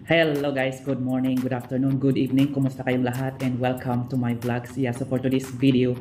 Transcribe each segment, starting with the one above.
Hello guys, good morning, good afternoon, good evening. Kumusta kayong lahat and welcome to my vlogs. Yeah, so for today's video,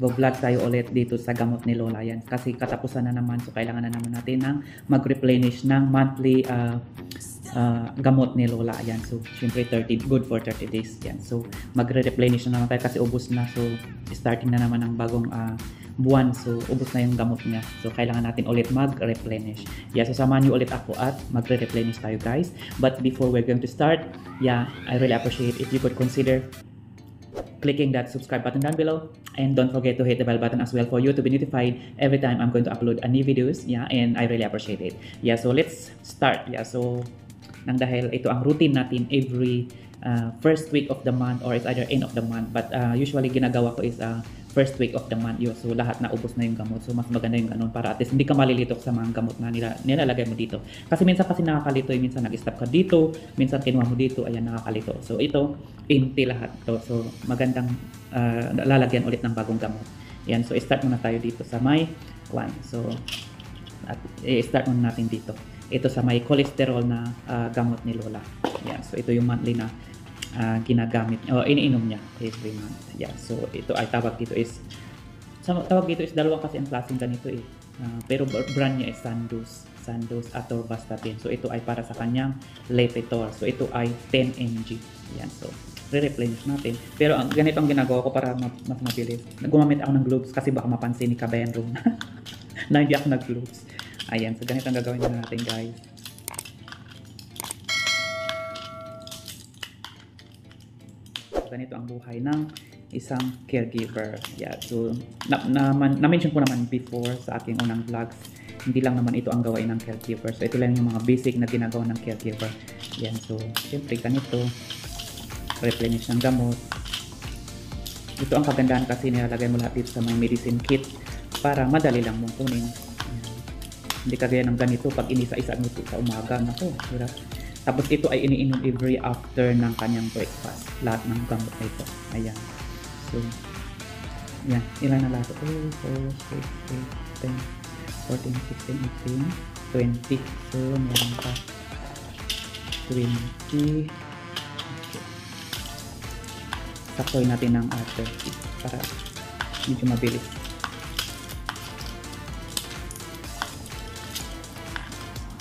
vlog tayo ulit dito sa gamot ni Lola. Yan, kasi katapusan na naman, so kailangan na naman natin ng mag-replenish ng monthly gamot ni Lola. Yan, so syempre good for 30 days. Yan, so magre-replenish na naman tayo kasi ubos na. So starting na naman ng bagong buwan, so ubos na yung gamot niya, so kailangan natin ulit mag-replenish. Yeah, so samahan niyo ulit ako at magre-replenish tayo guys. But before we're going to start, yeah, I really appreciate if you could consider clicking that subscribe button down below, and don't forget to hit the bell button as well for you to be notified every time I'm going to upload a new videos. Yeah, and I really appreciate it. Yeah, so let's start. Yeah, so nang dahil ito ang routine natin every first week of the month, or it's either end of the month, but usually ginagawa ko is first week of the month yun. So lahat na ubos na yung gamot, so mas maganda yung ganun para at least hindi ka malilitok sa mga gamot na nilalagay mo dito, kasi minsan nakakalito, minsan nag-stop ka dito, minsan kinuha mo dito, ayan, nakakalito. So ito empty lahat to, so magandang lalagyan ulit ng bagong gamot. Yan, so start muna tayo dito sa may one. So at start muna natin dito, ito sa may cholesterol na gamot ni Lola. Yan, so ito yung monthly na ginagamit o iniinom niya every month. Yeah, so ito ay tawag dito is dalawang kasi ang klaseng ganito eh. Pero brand niya is Sandoz Atorvastatin. So ito ay para sa kanyang Lipitor. So ito ay 10 mg. Yan, so re-replenish natin. Pero ganito ang ginagawa ko para mas mabilis. Gumamit ako ng gloves kasi baka mapansin ni Kabayan Room na hindi ako nag-gloves. Ayan, so ganito ang gagawin natin guys. Ganito ang buhay ng isang caregiver. Yeah, so na-mention ko naman before sa aking unang vlogs, hindi lang naman ito ang gawain ng caregiver. So ito lang yung mga basic na ginagawa ng caregiver. Yan, so siyempre ganito, replenish ng gamot. Ito ang kagandahan kasi nilalagay mo lahat dito sa may medicine kit para madali lang mong kunin. Hindi kagaya ng ganito pag inisa-isa mo ito sa umaga. Nako, hirap. Tapos ito ay iniinom every after ng kanyang breakfast. Lahat ng gamot na ito. Ayan. So, yan. Ilan na lahat? 2, 4, 6, 8, 10, 14, 16, 18, 20. So, meron pa 20. Okay. Saktoy natin ng 30 para medyo mabilis.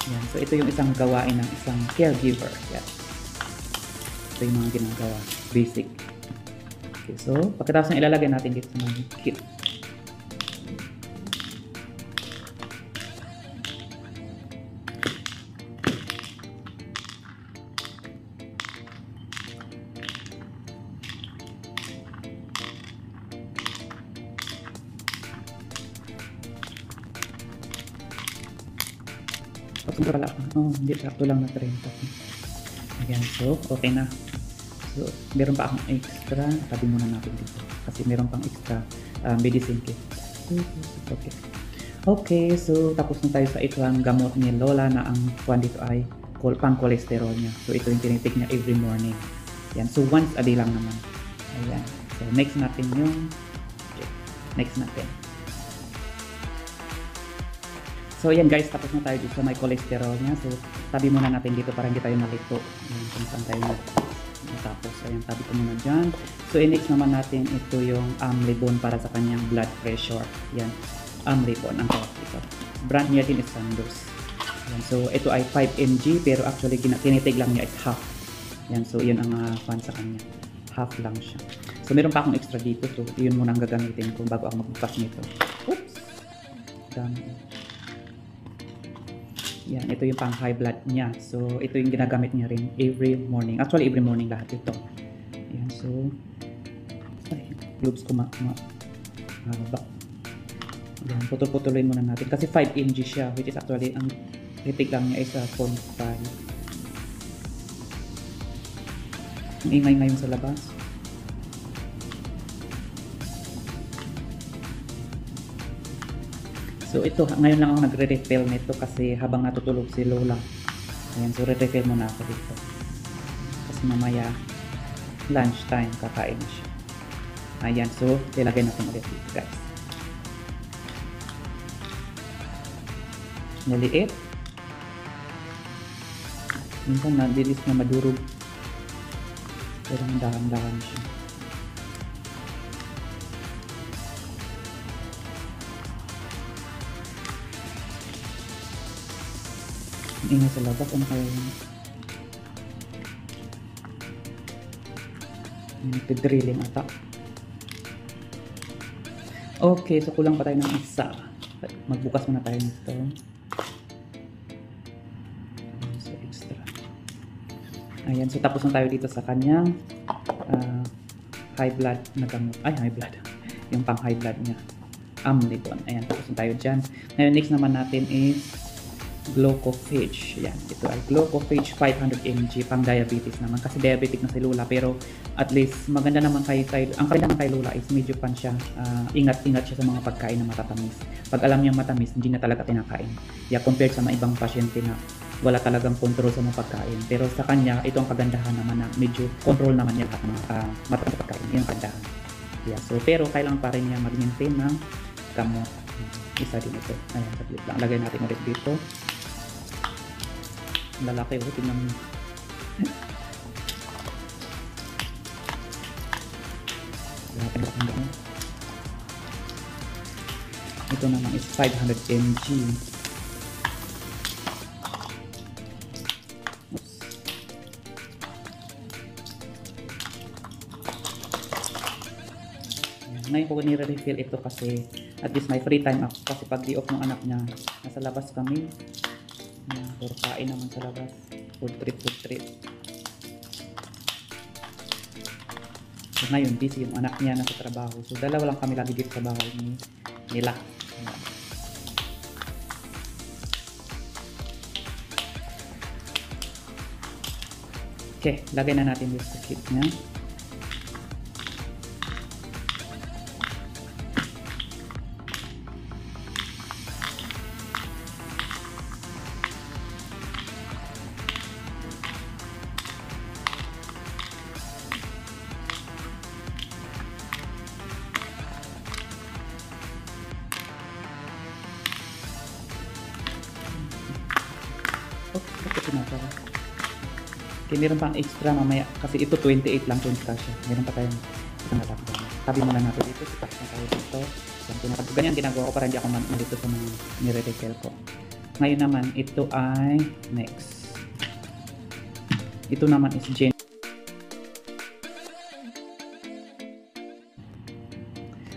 Yan. So, ito yung isang gawain ng isang caregiver. Yan. Ito yung mga ginagawa. Basic. Okay, so, pagkatapos na ilalagay natin dito sa mga kit. Pala. Oh, hindi, sakto lang na 30. Ayan, so, okay na. So, meron pa akong extra. Tabi muna natin dito. Kasi meron pang extra medicine kit. Okay. Okay, so, tapos na tayo sa itong gamot ni Lola na ang kuwan dito ay pang cholesterol niya. So, ito yung tinitik niya every morning. Ayan, so, once a day lang naman. Ayan. So, next natin yung next natin. So yan guys, tapos na tayo dito sa may cholesterol niya. So tabi muna natin dito para hindi tayo malito. Ayan, kung saan tayo natapos. Ayan, tabi ko muna dyan. So next naman natin ito yung Amlibon para sa kanyang blood pressure. Yan, Amlibon ang tawag dito. Brand niya din is Sandoz. Yan, so ito ay 5 mg pero actually tinitig lang niya is half. Yan, so yun ang fan sa kanya. Half lang siya. So meron pa akong extra dito. So yun muna ang gagamitin ko bago ako magbukas nito. Oops! Dami. Yan, ito yung pang high blood niya. So, ito yung ginagamit niya rin every morning. Actually, every morning lahat ito. Yan, so, ay, gloves ko mahaba. Yan, putol-putulin muna natin. Kasi 5 mg siya, which is actually, ang titig lang niya is 0.5. Ang ingay ngayon sa labas. So ito, ngayon lang ako nagre-refill nito kasi habang natutulog si Lola. Ayan, so re-refill muna ako dito. Kasi mamaya lunchtime kakain siya. Ayan, so ilagay natin ulit dito guys. Naliit. Minsan nabilis na madurog. Kailangan dahan-dahan siya. Ingay sa labas, ano kaya yun? Nagtidrilling ata. Okay, so kulang pa tayo ng isa. Magbukas muna tayo nito. So extra. Ayan, so tapos na tayo dito sa kanyang high blood na gamot. Ay, high blood. Yung pang high blood niya. Amlodipine. Ayan, tapos na tayo dyan. Ngayon, next naman natin is Glucophage. Yan, ito ay Glucophage 500 mg pang diabetes naman kasi diabetic na si Lola, pero at least maganda naman ang kaya naman kay Lola is medyo pan siya, ingat-ingat siya sa mga pagkain na matatamis. Pag alam niya matamis, hindi na talaga tinakain. Yeah, compared sa mga ibang pasyente na wala talagang control sa mga pagkain. Pero sa kanya, ito ang kagandahan naman na medyo control naman niya lahat ng matamis na pagkain. Yan ang kagandahan. Yeah, so pero kailangan pa rin niya mag-maintain ng gamot. Isa din ito. Ayan, saglit lang. Lagay natin ulit dito. Lalaki o, tingnan mo. Ito naman is 500 mg. Ngayon ko nire-refill ito kasi at least may free time ako kasi pag di off ng anak niya, nasa labas kami. Puro kain naman sa labas. Food trip. So ngayon, busy yung anak niya nasa trabaho. So dalawa lang kami lagi dito sa bahay nila. Okay, lagay na natin yung kit niya. Okay, meron pang extra mamaya kasi ito 28 lang kung siya. Meron pa tayong isang halakdan. Tabi muna natin dito. Tapos na tayo dito. Ganyan ginagawa ko para hindi ako malito sa mga nire-refill ko. Ngayon naman, ito ay next. Ito naman is Gen.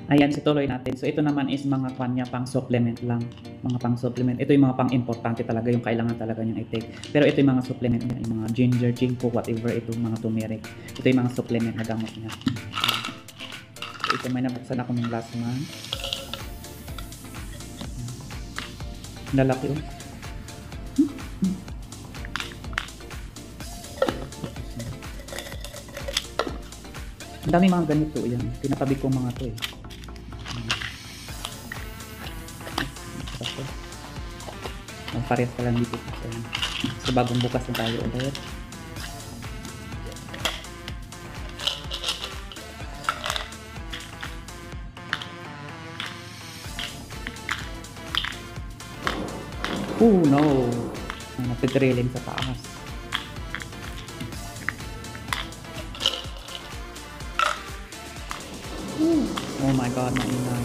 Ayan, so tuloy natin. So ito naman is mga kanya pang supplement lang. Mga pang supplement. Ito yung mga pang importante talaga, yung kailangan talaga niyang i-take. Pero ito yung mga supplement niya, yung mga ginger, ginkgo, whatever, ito mga turmeric. Ito yung mga supplement na gamot niya. So ito may nabuksan ako ng last month. Lalaki oh. Ang dami mga ganito yan. Tinatabi ko mga to eh. Parehas ka lang dito. So bagong bukas na tayo ulit. Oh no! Nagtitrilling sa taas. Oh my god, maingay.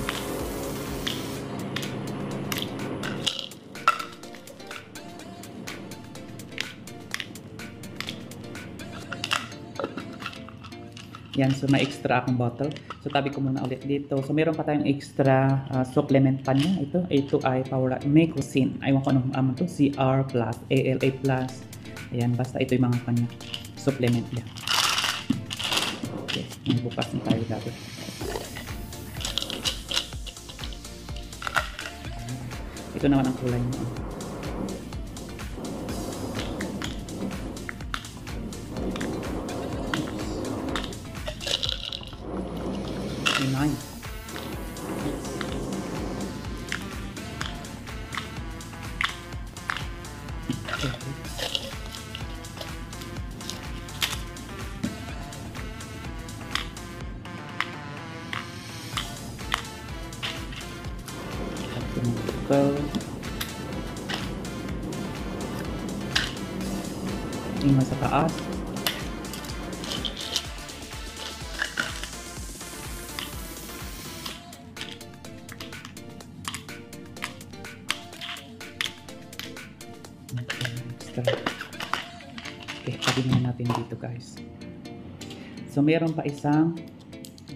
Yan, so may extra akong bottle. So tabi ko muna ulit dito. So meron pa tayong extra supplement pa niya. Ito ay Power Mecocin. Aywan ko anong to. CR+, ALA+. Ayan, basta ito yung mga kanya supplement niya. Okay, bukas na tayo dati. Ito naman ang kulay niya. Nice. maingay sa taas. Okay, pagin natin dito guys. So meron pa isang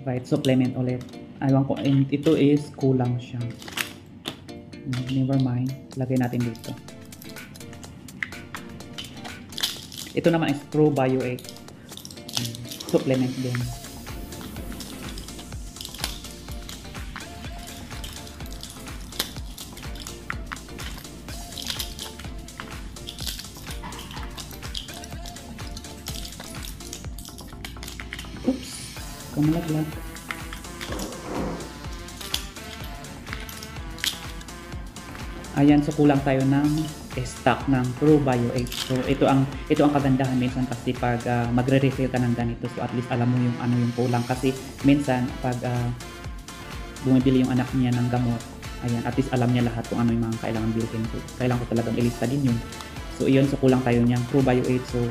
vitamin supplement ulit. Aywan ko, and ito is kulang siya. Never mind, lagay natin dito. Ito naman is Probio 8 supplement din. Oops, kumalaglag. Ayan, so kulang tayo ng stock ng Probio 8. So ito ang kagandahan minsan kasi pag magre-refill ka ng ganito, so at least alam mo yung ano yung kulang, kasi minsan pag bumibili yung anak niya ng gamot, ayan, at least alam niya lahat kung ano yung mga kailangan bilhin. So kailangan ko talagang ilista din yun. So iyon, so kulang tayo niyang Probio 8. So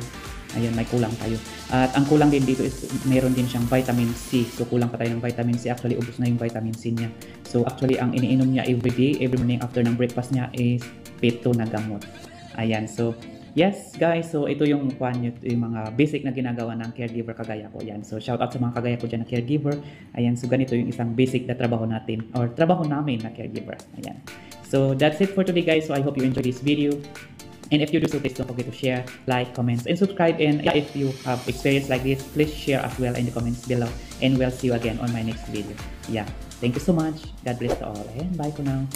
ayan, may kulang tayo. At ang kulang din dito is meron din siyang vitamin C. So kulang pa tayo ng vitamin C. Actually, ubos na yung vitamin C niya. So actually, ang iniinom niya everyday, every morning after ng breakfast niya is peto na gamot. Ayan, so yes guys, so ito yung mga basic na ginagawa ng caregiver kagaya ko. Ayan, so shout out sa mga kagaya ko dyan na caregiver. Ayan, so ganito yung isang basic na trabaho natin or trabaho namin na caregiver. Ayan. So that's it for today guys. So I hope you enjoyed this video. And if you do so, please don't forget to share, like, comments, and subscribe. And if you have experience like this, please share as well in the comments below. And we'll see you again on my next video. Yeah. Thank you so much. God bless to all. And bye for now.